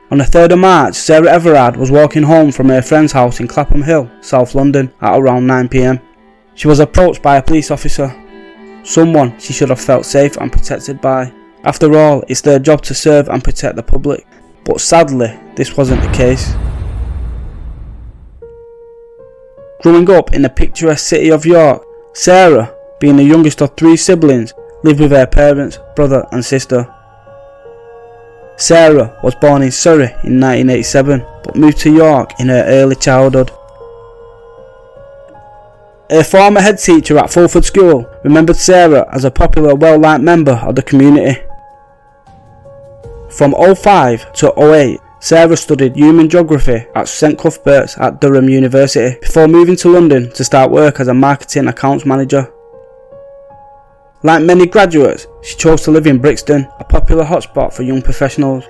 On the 3rd of March, Sarah Everard was walking home from her friend's house in Clapham Hill, South London, at around 9 PM. She was approached by a police officer, someone she should have felt safe and protected by. After all, it's their job to serve and protect the public. But sadly, this wasn't the case. Growing up in the picturesque city of York, Sarah, being the youngest of 3 siblings, lived with her parents, brother and sister. Sarah was born in Surrey in 1987 but moved to York in her early childhood. Her former head teacher at Fulford School remembered Sarah as a popular, well-liked member of the community. From 05 to 08, Sarah studied human geography at St Cuthbert's at Durham University before moving to London to start work as a marketing accounts manager. Like many graduates, she chose to live in Brixton, a popular hotspot for young professionals.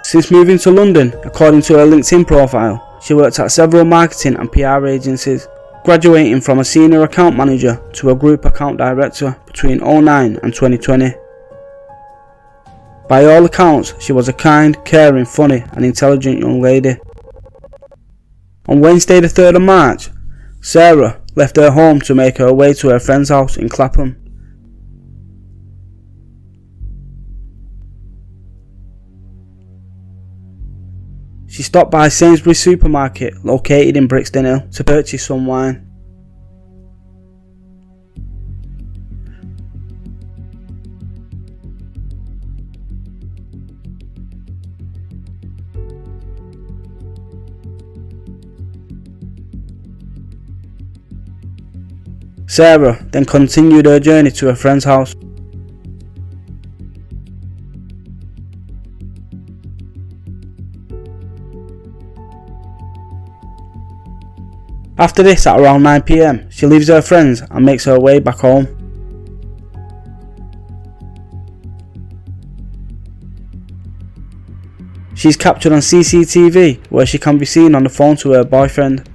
Since moving to London, according to her LinkedIn profile, she worked at several marketing and PR agencies, graduating from a senior account manager to a group account director between 2009 and 2020. By all accounts, she was a kind, caring, funny and intelligent young lady. On Wednesday the 3rd of March, Sarah left her home to make her way to her friend's house in Clapham. She stopped by Sainsbury's supermarket located in Brixton Hill to purchase some wine. Sarah then continued her journey to her friend's house. After this, at around 9 PM, she leaves her friends and makes her way back home. She's captured on CCTV where she can be seen on the phone to her boyfriend.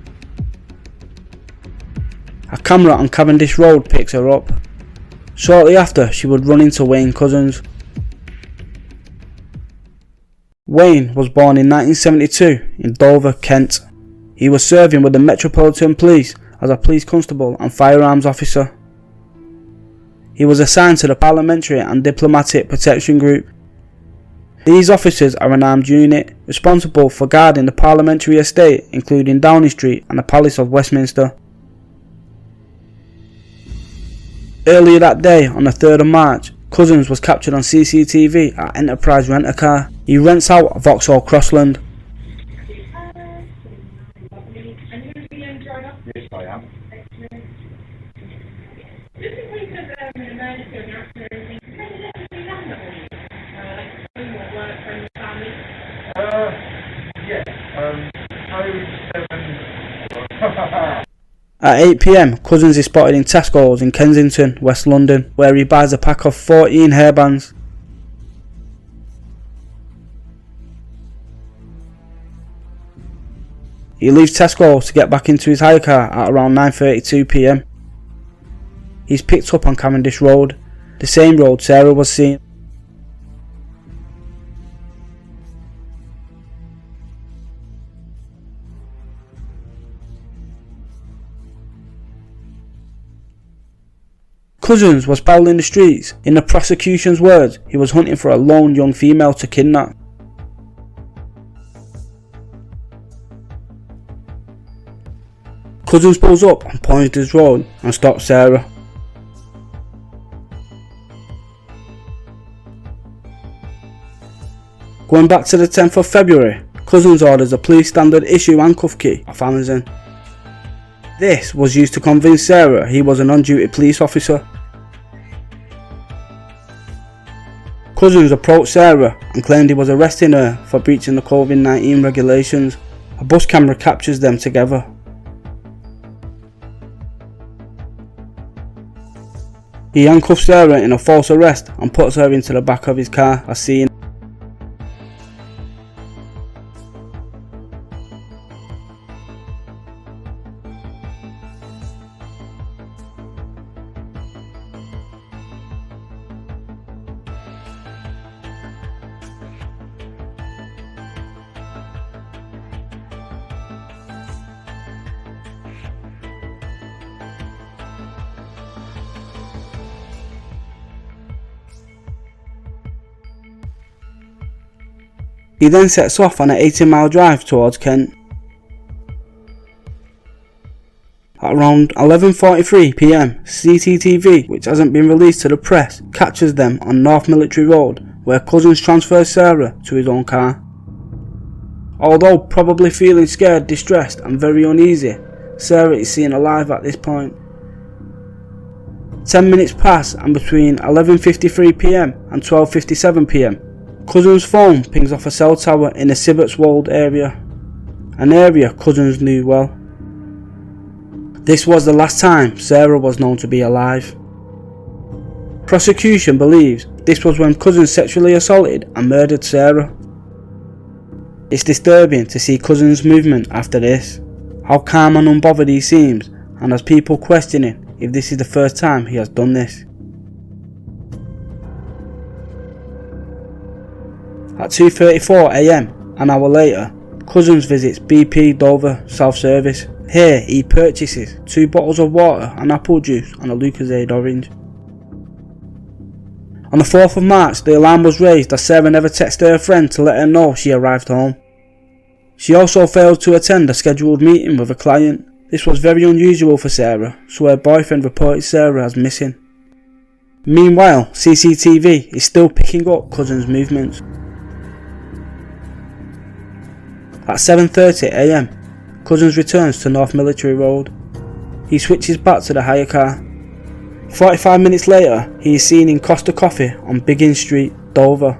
A camera on Cavendish Road picks her up. Shortly after, she would run into Wayne Couzens. Wayne was born in 1972 in Dover, Kent. He was serving with the Metropolitan Police as a police constable and firearms officer. He was assigned to the Parliamentary and Diplomatic Protection Group. These officers are an armed unit responsible for guarding the parliamentary estate, including Downing Street and the Palace of Westminster. Earlier that day, on the 3rd of March, Couzens was captured on CCTV at Enterprise Rent-A-Car. He rents out Vauxhall Crossland. Yes, I am. At 8 PM, Couzens is spotted in Tesco's in Kensington, West London, where he buys a pack of 14 hairbands. He leaves Tesco's to get back into his hire car at around 9:32 PM. He's picked up on Cavendish Road, the same road Sarah was seen. Couzens was prowling the streets. In the prosecution's words, he was hunting for a lone young female to kidnap. Couzens pulls up on Poinders Road and stops Sarah. Going back to the 10th of February, Couzens orders a police standard issue handcuff key off Amazon. This was used to convince Sarah he was an on-duty police officer. Couzens approached Sarah and claimed he was arresting her for breaching the COVID-19 regulations. A bus camera captures them together. He handcuffs Sarah in a false arrest and puts her into the back of his car as seen. He then sets off on an 18-mile drive towards Kent. At around 11:43 PM, CCTV, which hasn't been released to the press, catches them on North Military Road, where Couzens transfers Sarah to his own car. Although probably feeling scared, distressed and very uneasy, Sarah is seen alive at this point. 10 minutes pass, and between 11:53 PM and 12:57 PM, Couzens' phone pings off a cell tower in the Sibbertswold area, an area Couzens knew well. This was the last time Sarah was known to be alive. Prosecution believes this was when Couzens sexually assaulted and murdered Sarah. It's disturbing to see Couzens' movement after this, how calm and unbothered he seems, and has people questioning if this is the first time he has done this. At 2:34 AM, an hour later, Couzens visits BP Dover self-service. Here he purchases 2 bottles of water and apple juice and a Lucozade orange. On the 4th of March, the alarm was raised as Sarah never texted her friend to let her know she arrived home. She also failed to attend a scheduled meeting with a client. This was very unusual for Sarah, so her boyfriend reported Sarah as missing. Meanwhile, CCTV is still picking up Couzens' movements. At 7:30 AM, Couzens returns to North Military Road. He switches back to the hire car. 45 minutes later, he is seen in Costa Coffee on Biggin Street, Dover.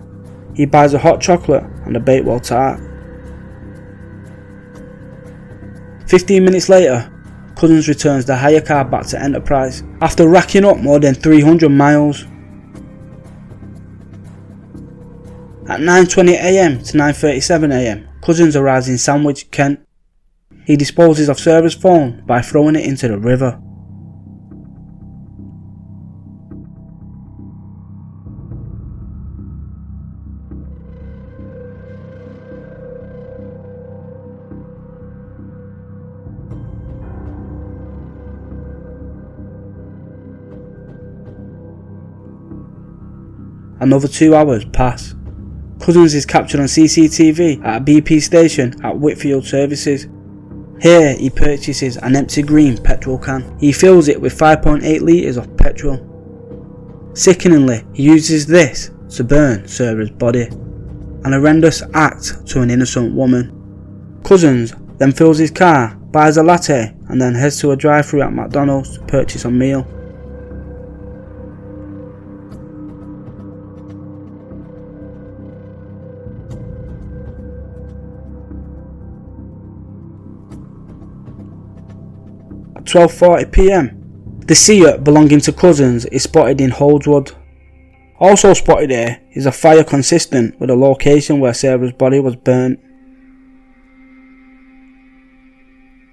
He buys a hot chocolate and a Bakewell tart. 15 minutes later, Couzens returns the hire car back to Enterprise after racking up more than 300 miles. At 9:20 AM to 9:37 AM, Couzens arrives in Sandwich, Kent. He disposes of Sarah's phone by throwing it into the river. Another 2 hours pass. Couzens is captured on CCTV at a BP station at Whitfield Services. Here he purchases an empty green petrol can. He fills it with 5.8 litres of petrol. Sickeningly, he uses this to burn Sarah's body, an horrendous act to an innocent woman. Couzens then fills his car, buys a latte and then heads to a drive-thru at McDonald's to purchase a meal. At 12:40 PM, the Seat belonging to Couzens is spotted in Holdswood. Also spotted here is a fire consistent with the location where Sarah's body was burnt.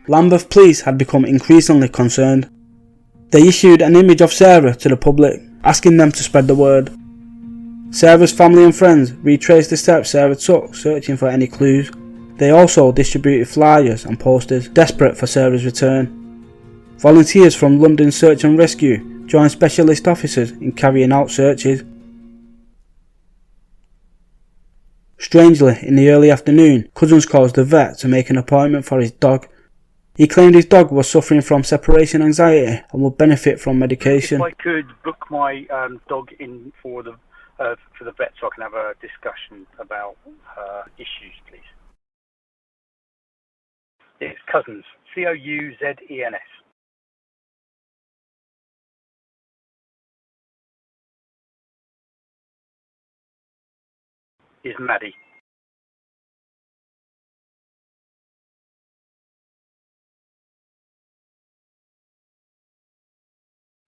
Lambeth police had become increasingly concerned. They issued an image of Sarah to the public, asking them to spread the word. Sarah's family and friends retraced the steps Sarah took, searching for any clues. They also distributed flyers and posters, desperate for Sarah's return. Volunteers from London Search and Rescue joined specialist officers in carrying out searches. Strangely, in the early afternoon, Couzens calls the vet to make an appointment for his dog. He claimed his dog was suffering from separation anxiety and would benefit from medication. If I could book my dog in for the vet so I can have a discussion about issues, please. It's Couzens, Couzens. Is Maddie.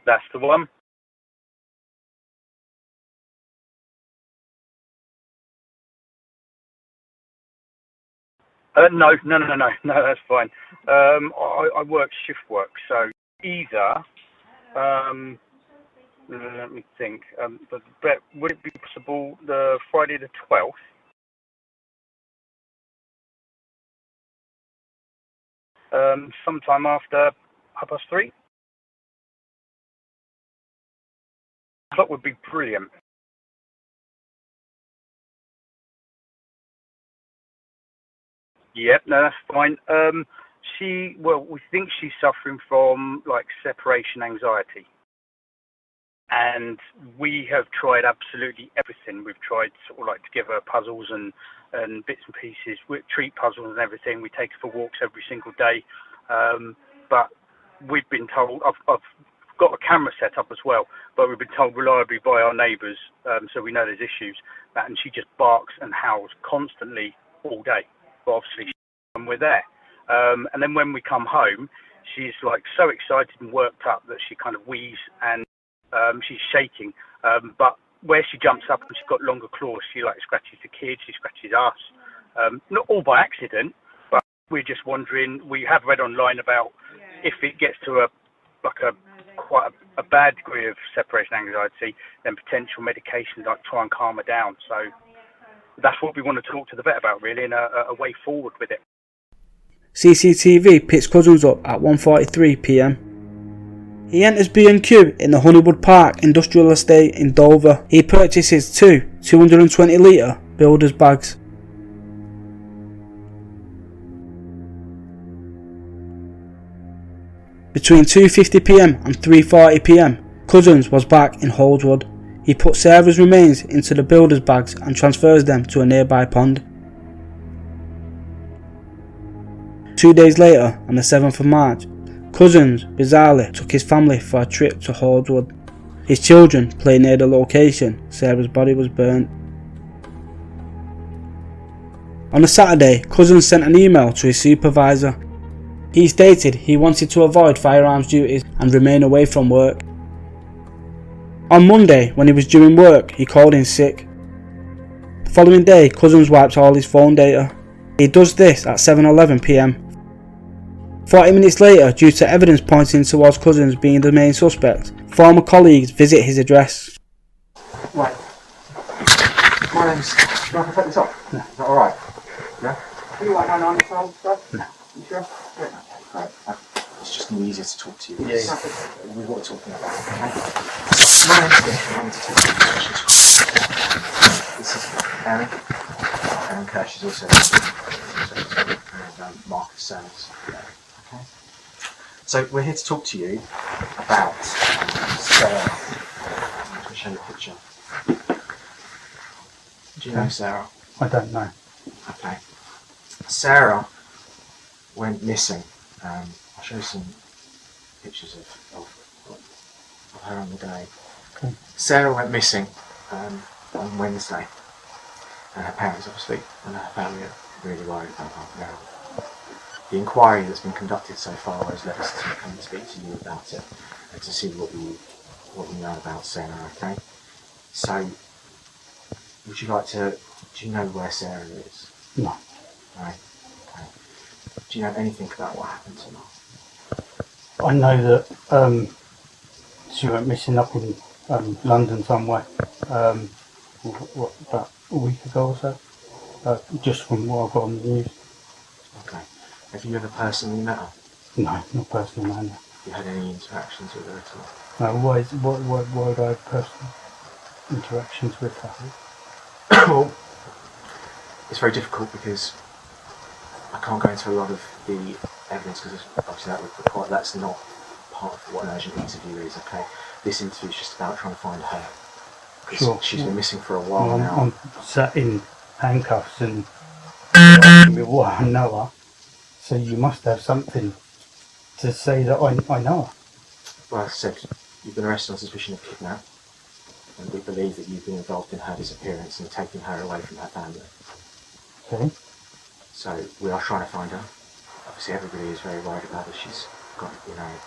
That's the one. No, that's fine. I work shift work, so either, let me think, but would it be possible the Friday the 12th? Sometime after 3:30? That would be brilliant. Yep, no, that's fine. We think she's suffering from like separation anxiety, and we have tried absolutely everything. We've tried sort of like to give her puzzles and bits and pieces, treat puzzles and everything. We take her for walks every single day, but we've been told I've got a camera set up as well, but we've been told reliably by our neighbours, so we know there's issues, and she just barks and howls constantly all day. But obviously, when we're there, and then when we come home, she's like so excited and worked up that she kind of wheezes and she's shaking. But where she jumps up and she's got longer claws, she like scratches the kids, she scratches us. Not all by accident, but we're just wondering. We have read online about if it gets to quite a bad degree of separation anxiety, then potential medications like try and calm her down. So that's what we want to talk to the vet about, really, and a way forward with it. CCTV picks Couzens up at 1:43 p.m. He enters B&Q in the Honeywood Park industrial estate in Dover. He purchases two 220 litre builder's bags. Between 2:50 p.m. and 3:40 p.m, Couzens was back in Holdswood. He put Sarah's remains into the builder's bags and transfers them to a nearby pond. 2 days later, on the 7th of March, Couzens bizarrely took his family for a trip to Holdswood. His children played near the location Sarah's body was burnt. On a Saturday, Couzens sent an email to his supervisor. He stated he wanted to avoid firearms duties and remain away from work. On Monday, when he was doing work, he called in sick. The following day, Couzens wiped all his phone data. He does this at 7:11 p.m. 40 minutes later, due to evidence pointing towards Couzens being the main suspect, former colleagues visit his address. Right. My name's... Can I take this off? No. Is that alright? Yeah? Are you like my 9 stuff? No. You sure? Yeah. Right. It's just going to be easier to talk to you. Yeah. With what we're talking about. Okay? So, my name's Dick. I'm to take this is Aaron. Aaron Kerr. She's also and Marcus Sales. Okay? So, we're here to talk to you about Sarah. I'm going to show you a picture. Do you know Sarah? I don't know. Okay. Sarah went missing. I'll show you some pictures of her on the day. Okay. Sarah went missing on Wednesday, and her parents obviously and her family are really worried about her now. The inquiry that's been conducted so far has led us to come and speak to you about it and to see what we know about Sarah. Okay. So, would you like to? Do you know where Sarah is? No. Right. Okay. Do you know anything about what happened to her? I know that she went missing up in London somewhere. About a week ago or so. Just from what I've got on the news. Okay. Have you ever personally met her? No, not personally, no. Have you had any interactions with her at all? No, why would I have personal interactions with her? Well, it's very difficult because I can't go into a lot of the evidence because obviously that would require, that's not part of what an urgent interview is, okay? This interview is just about trying to find her. Sure. She's been missing for a while now. I'm sat in handcuffs and asking me what I know her, so you must have something to say that I know her. Well, as I said, you've been arrested on suspicion of kidnap, and we believe that you've been involved in her disappearance and taking her away from her family. Okay. So we are trying to find her. Obviously, everybody is very worried about her. She's got,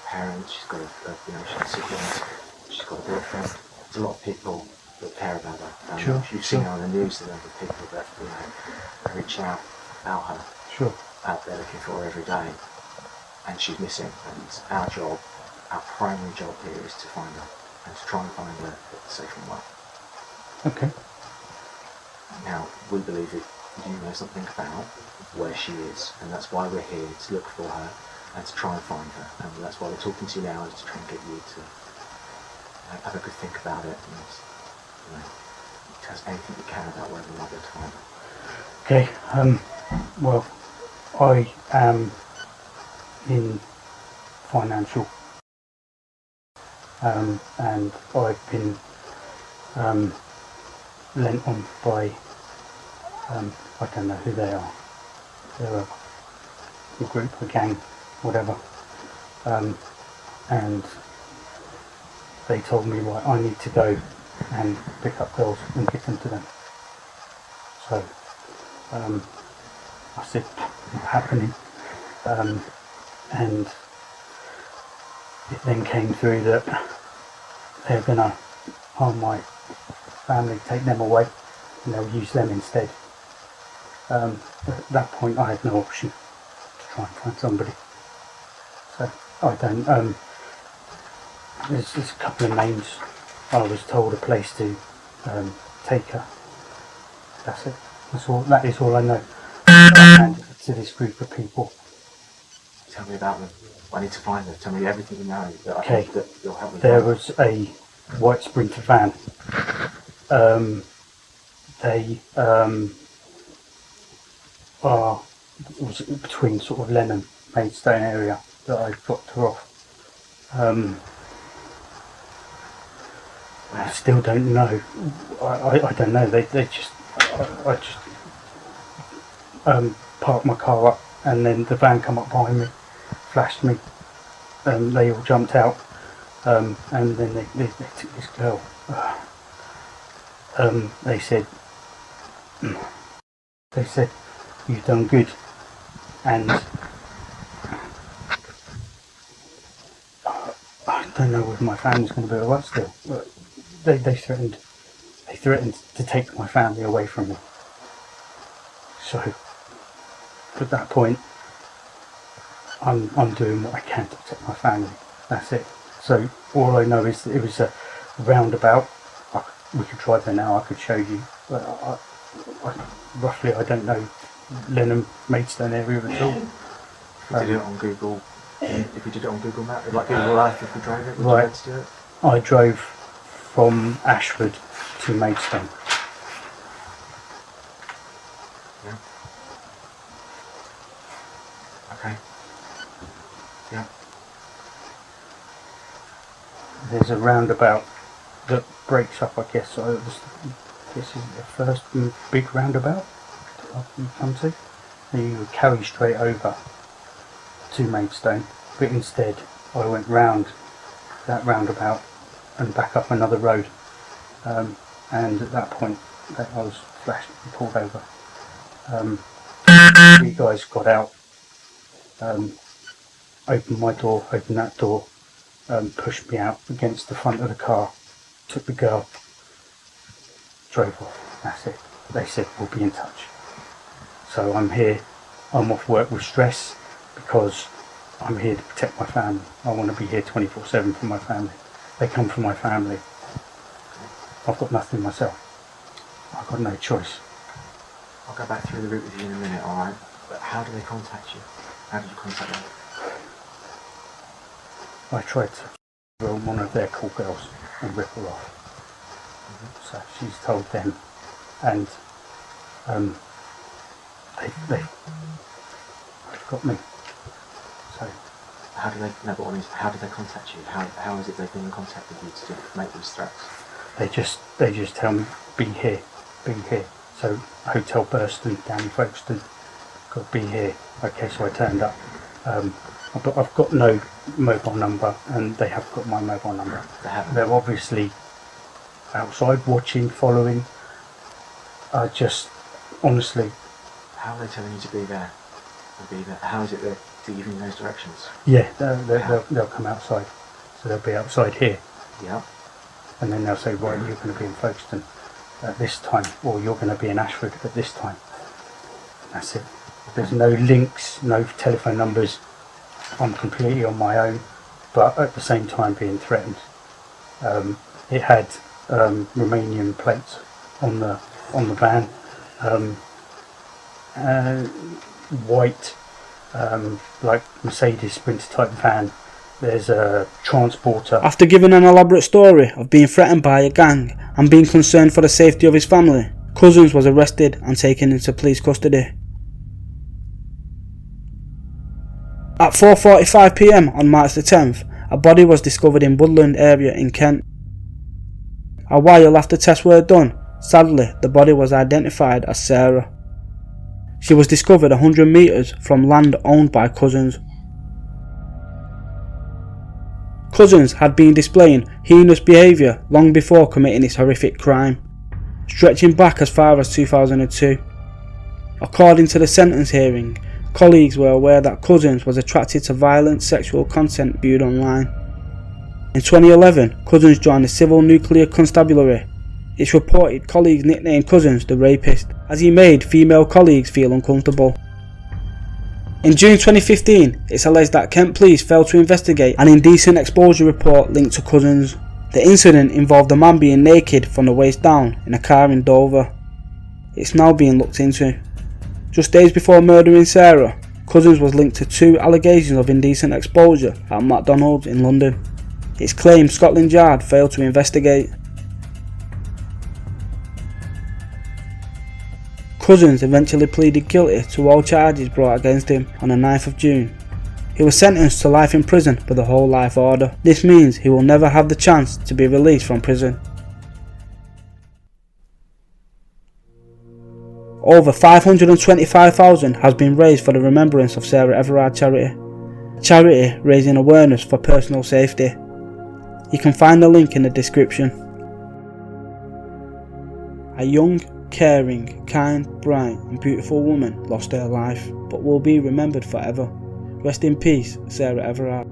parents. She's got, she's got siblings. She's got a boyfriend. There's a lot of people that care about her. Sure. If you've seen her on the news, the number of people that are reaching out about her. Sure. Out there looking for her every day, and she's missing. And our primary job here is to find her and to try and find her safe and well. Okay. Now, we believe that you know something about where she is, and that's why we're here, to look for her and to try and find her, and that's why we're talking to you now, is to try and get you to have a good think about it and tell us anything you can about whether or not we're to find her. Okay. Well, I am in financial, and I've been lent on by, I don't know who they are. They're a group, a gang, whatever. And they told me, right, I need to go and pick up girls and give them to them. So I said, not happening. And it then came through that they're going to harm my family, take them away, and they'll use them instead. At that point I had no option to try and find somebody. So I don't, there's a couple of names. I was told a place to take her. That's it. That is all I know. I handed it to this group of people. Tell me about them. I need to find them. Tell me everything you know that I think that you'll help me. There was a white Sprinter van. They it was between sort of Len and Maidstone area that I dropped her off. I still don't know. I don't know. They just I just parked my car up, and then the van come up behind me, flashed me, and they all jumped out, and then they took this girl. They said you've done good, and I don't know whether my family's going to be alright still. But they threatened to take my family away from me. So at that point, I'm doing what I can to protect my family. That's it. So all I know is that it was a roundabout. We could drive there now. I could show you, but roughly I don't know Lenham Maidstone area at all. If we did it on Google, if we did it on Google Maps, like Google Earth, if we drove it, would you be able to do it? I drove from Ashford to Maidstone. Yeah. Okay. Yeah. There's a roundabout that breaks up, I guess. So this is the first big roundabout that you come to. And you would carry straight over to Maidstone, but instead I went round that roundabout and back up another road. And at that point, I was flashed and pulled over. You guys got out, opened my door, opened that door, pushed me out against the front of the car, took the girl, drove off. That's it. They said we'll be in touch. So I'm here, I'm off work with stress because I'm here to protect my family. I want to be here 24/7 for my family. They come from my family. I've got nothing myself. I've got no choice. I'll go back through the route with you in a minute, alright? But how do they contact you? How did you contact them? I tried to throw one of their call girls and rip her off. So she's told them, and they've got me. So how do they? No, but what I mean is, how do they contact you? How is it they've been in contact with you to make these threats? They just tell me, be here, be here. So Hotel Burston down in Folkestone, got to be here. Okay, so I turned up. I've got no mobile number, and they have got my mobile number. They haven't. They're obviously outside watching, following. I just, honestly. How are they telling you to be there? Be there? How is it they're giving those directions? Yeah, they'll come outside. So they'll be outside here. Yeah. And then they'll say, right, you're going to be in Folkestone at this time, or you're going to be in Ashford at this time. That's it. There's no links, no telephone numbers. I'm completely on my own, but at the same time being threatened. It had Romanian plates on the van, white, like Mercedes Sprinter type van. There's a transporter. After giving an elaborate story of being threatened by a gang and being concerned for the safety of his family, Couzens was arrested and taken into police custody. At 4:45 PM on March the 10th, a body was discovered in Woodland area in Kent. A while after tests were done, sadly the body was identified as Sarah. She was discovered 100 metres from land owned by Couzens. Couzens had been displaying heinous behaviour long before committing this horrific crime, stretching back as far as 2002. According to the sentence hearing, colleagues were aware that Couzens was attracted to violent sexual content viewed online. In 2011, Couzens joined the Civil Nuclear Constabulary. It's reported colleagues nicknamed Couzens the rapist, as he made female colleagues feel uncomfortable. In June 2015, it's alleged that Kent police failed to investigate an indecent exposure report linked to Couzens. The incident involved a man being naked from the waist down in a car in Dover. It's now being looked into. Just days before murdering Sarah, Couzens was linked to 2 allegations of indecent exposure at McDonald's in London. It's claimed Scotland Yard failed to investigate. Couzens eventually pleaded guilty to all charges brought against him on the 9th of June. He was sentenced to life in prison with a whole life order. This means he will never have the chance to be released from prison. Over $525,000 has been raised for the Remembrance of Sarah Everard charity. A charity raising awareness for personal safety. You can find the link in the description. A young, caring, kind, bright and beautiful woman lost her life, but will be remembered forever. Rest in peace, Sarah Everard.